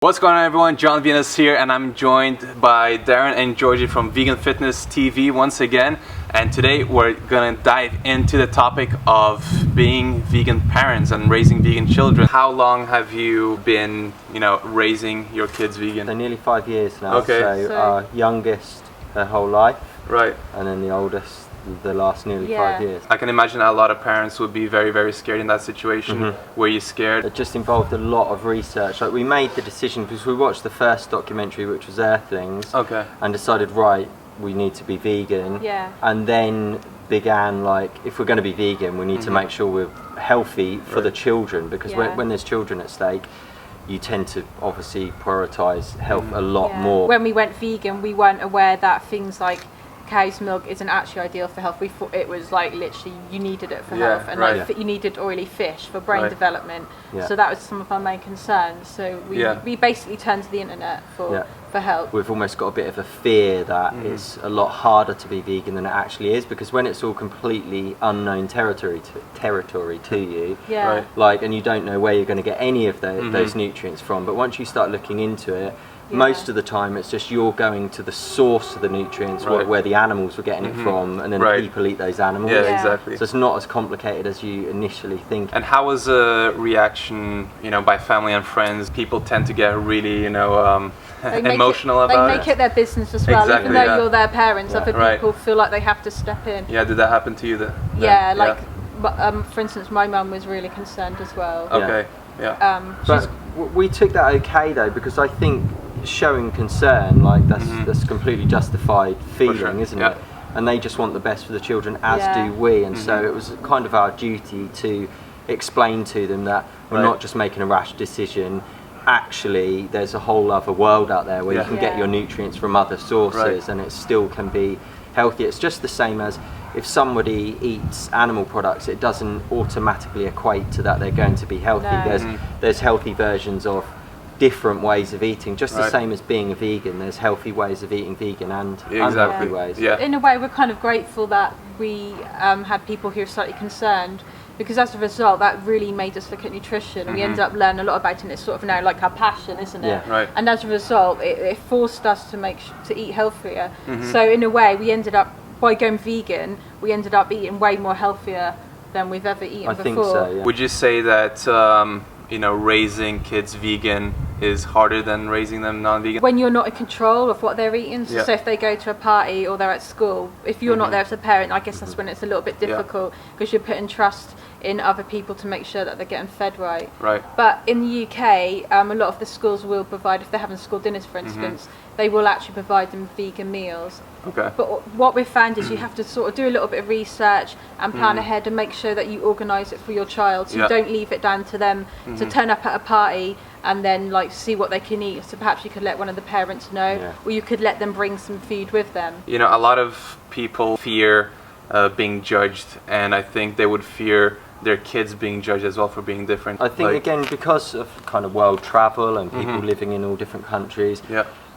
What's going on, everyone? Jon Venus here, and I'm joined by Darren and Georgie from Vegan Fitness TV once again. And today we're gonna dive into the topic of being vegan parents and raising vegan children. How long have you been, raising your kids vegan? So nearly 5 years now. Okay. So our youngest her whole life, Right. and then the oldest the last nearly 5 years. I can imagine a lot of parents would be very, very scared in that situation. Were you scared? It just involved a lot of research. Like, we made the decision because we watched the first documentary, which was Earthlings, Okay. and decided, right, we need to be vegan. Yeah. And then began, like, if we're going to be vegan, we need to make sure we're healthy for the children, because when there's children at stake, you tend to obviously prioritise health a lot more. When we went vegan, we weren't aware that things like cow's milk isn't actually ideal for health. We thought it was like literally you needed it for health, and you needed oily fish for brain development. So that was some of our main concerns. So we basically turned to the internet for help. We've almost got a bit of a fear that it's a lot harder to be vegan than it actually is, because when it's all completely unknown territory to you, like, and you don't know where you're going to get any of those nutrients from, but once you start looking into it, most of the time it's just you're going to the source of the nutrients, where the animals were getting it from, and then people eat those animals. Yeah, exactly. So it's not as complicated as you initially think. And how was the reaction, by family and friends? People tend to get really, emotional about it. They make it their business as well, Exactly, even though you're their parents. Other people feel like they have to step in. Yeah, did that happen to you? For instance, my mum was really concerned as well. Okay, but we took that okay though, because I think showing concern, like, that's completely justified feeling, isn't it? And they just want the best for the children, as do we, and so it was kind of our duty to explain to them that we're not just making a rash decision. Actually, there's a whole other world out there where you can get your nutrients from other sources, and it still can be healthy. It's just the same as if somebody eats animal products, it doesn't automatically equate to that they're going to be healthy. There's healthy versions of different ways of eating, just the same as being a vegan. There's healthy ways of eating vegan and unhealthy ways. In a way, we're kind of grateful that we had people who are slightly concerned, because as a result that really made us look at nutrition. We ended up learning a lot about it, and it's sort of now like our passion, isn't it? And as a result it forced us to eat healthier. So in a way, we ended up, by going vegan, we ended up eating way more healthier than we've ever eaten before. I think so, yeah. Would you say that raising kids vegan is harder than raising them non-vegan? When you're not in control of what they're eating, so if they go to a party or they're at school, if you're not there as a parent, I guess that's when it's a little bit difficult, because you're putting trust in other people to make sure that they're getting fed right. But in the UK, a lot of the schools will provide, if they're having school dinners for instance, they will actually provide them vegan meals. But what we've found is you have to sort of do a little bit of research and plan ahead and make sure that you organise it for your child, so you don't leave it down to them to turn up at a party and then like see what they can eat. So perhaps you could let one of the parents know, or you could let them bring some food with them. A lot of people fear being judged, and I think they would fear their kids being judged as well for being different. I think again, because of kind of world travel and people living in all different countries,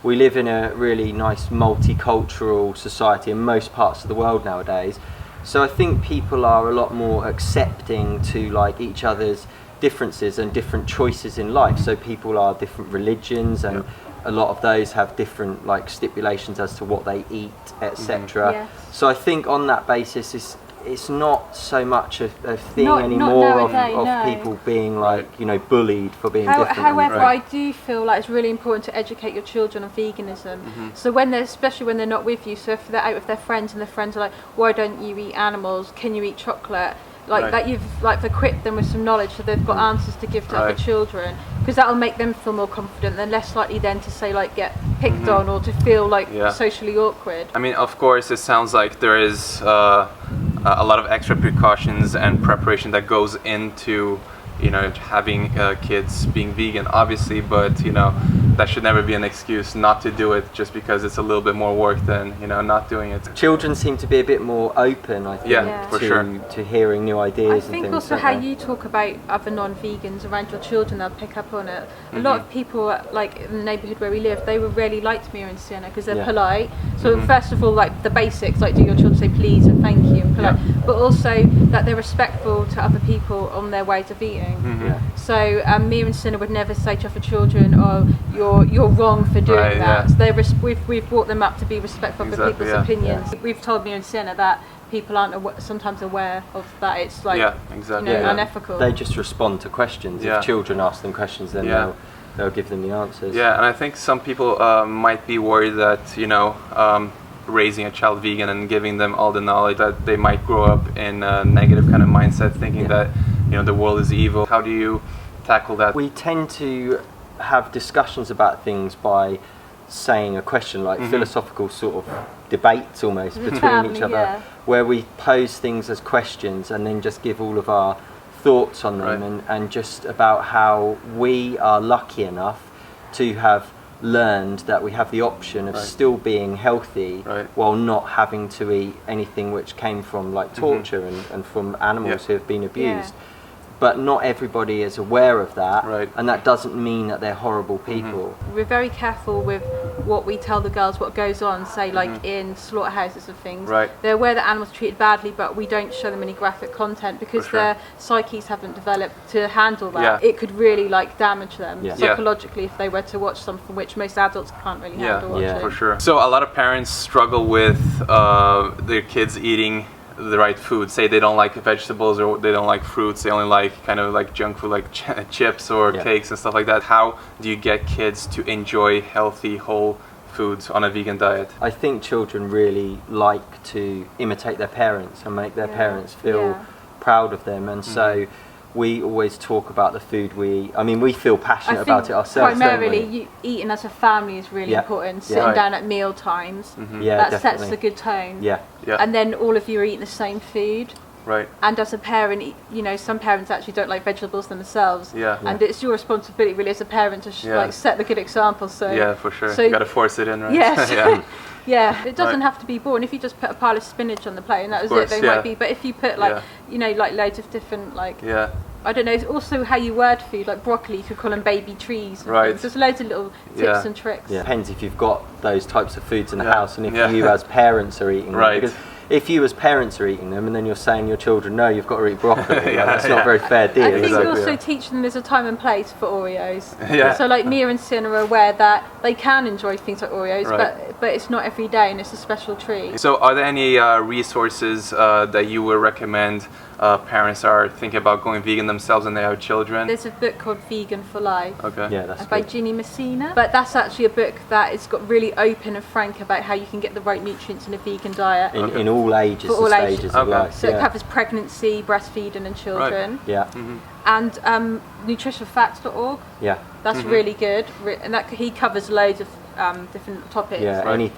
we live in a really nice multicultural society in most parts of the world nowadays. So I think people are a lot more accepting to like each other's differences and different choices in life. So people are different religions, and a lot of those have different like stipulations as to what they eat, etc. So I think on that basis, it's not so much a thing anymore of people being like bullied for being different. However, I do feel like it's really important to educate your children on veganism. So especially when they're not with you, so if they're out with their friends and their friends are like, why don't you eat animals, can you eat chocolate, that you've equipped them with some knowledge, so they've got answers to give to other children, because that'll make them feel more confident. They're less likely then to say get picked on or to feel socially awkward. I mean, of course, it sounds like there is a lot of extra precautions and preparation that goes into having kids being vegan, obviously, but that should never be an excuse not to do it just because it's a little bit more work than not doing it. Children seem to be a bit more open, I think, to hearing new ideas. I think and things, also how you talk about other non-vegans around your children, they'll pick up on it. A lot of people, like in the neighbourhood where we live, they were really liked me and Sienna because they're polite. So first of all, the basics, do your children say please and thank you, polite, but also that they're respectful to other people on their ways of eating. So me and Sinner would never say to other children, "Oh, you're wrong for doing that." So we've brought them up to be respectful of other people's opinions. We've told me and Sinner that people aren't sometimes aware of that. It's like unethical. They just respond to questions. If children ask them questions, then they'll give them the answers. Yeah, and I think some people might be worried that raising a child vegan and giving them all the knowledge, that they might grow up in a negative kind of mindset, thinking that the world is evil. How do you tackle that? We tend to have discussions about things by saying a question, like philosophical sort of debates almost between each other, where we pose things as questions and then just give all of our thoughts on them, and just about how we are lucky enough to have learned that we have the option of still being healthy while not having to eat anything which came from like torture and from animals who have been abused. But not everybody is aware of that, and that doesn't mean that they're horrible people. We're very careful with what we tell the girls, what goes on, say like in slaughterhouses and things. They're aware that animals are treated badly, but we don't show them any graphic content because their psyches haven't developed to handle that. It could really like damage them psychologically if they were to watch something which most adults can't really handle watching. For sure. So a lot of parents struggle with their kids eating the right food. Say they don't like vegetables or they don't like fruits, they only like kind of like junk food like chips or cakes and stuff like that. How do you get kids to enjoy healthy whole foods on a vegan diet? I think children really like to imitate their parents and make their parents feel proud of them, and so we always talk about the food we eat. I mean, we feel passionate about it ourselves. Primarily, eating as a family is really important. Sitting down at meal times, that sets the good tone. And then all of you are eating the same food. And as a parent, some parents actually don't like vegetables themselves. And it's your responsibility really as a parent to like set the good example. So for sure. So you got to force it in, right? Yes. It doesn't have to be boring. If you just put a pile of spinach on the plate and that was it, they might be. But if you put like like loads of different like I don't know. It's also how you word food. Like broccoli, you could call them baby trees. There's loads of little tips and tricks. Depends if you've got those types of foods in the house, and if you as parents are eating them. Because if you as parents are eating them and then you're saying your children, no, you've got to eat broccoli, that's not a very fair deal. I think you also teach them there's a time and place for Oreos. So like Mia and Sin are aware that they can enjoy things like Oreos, but it's not every day and it's a special treat. So are there any resources that you would recommend parents are thinking about going vegan themselves and they have children? There's a book called Vegan for Life that's by Ginny Messina, but that's actually a book that is got really open and frank about how you can get the right nutrients in a vegan diet in all ages and stages of life. So it covers pregnancy, breastfeeding and children. And nutritionfacts.org. That's really good, and that he covers loads of different topics.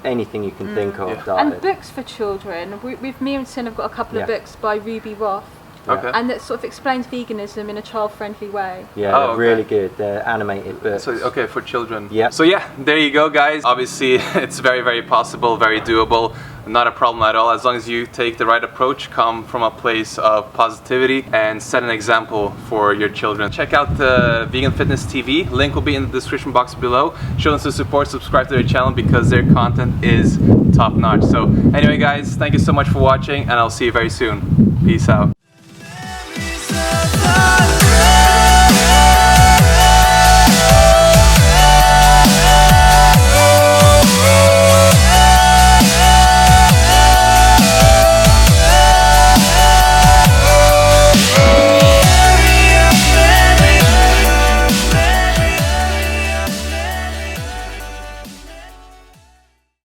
Anything you can think of. And books for children. With me and Sin have got a couple of books by Ruby Roth. And that sort of explains veganism in a child-friendly way. Really good. They're animated books. So for children. So there you go, guys. Obviously, it's very, very possible, very doable. Not a problem at all, as long as you take the right approach, come from a place of positivity, and set an example for your children. Check out the Vegan Fitness TV. Link will be in the description box below. Show them some support, subscribe to their channel because their content is top-notch. So anyway, guys, thank you so much for watching, and I'll see you very soon. Peace out.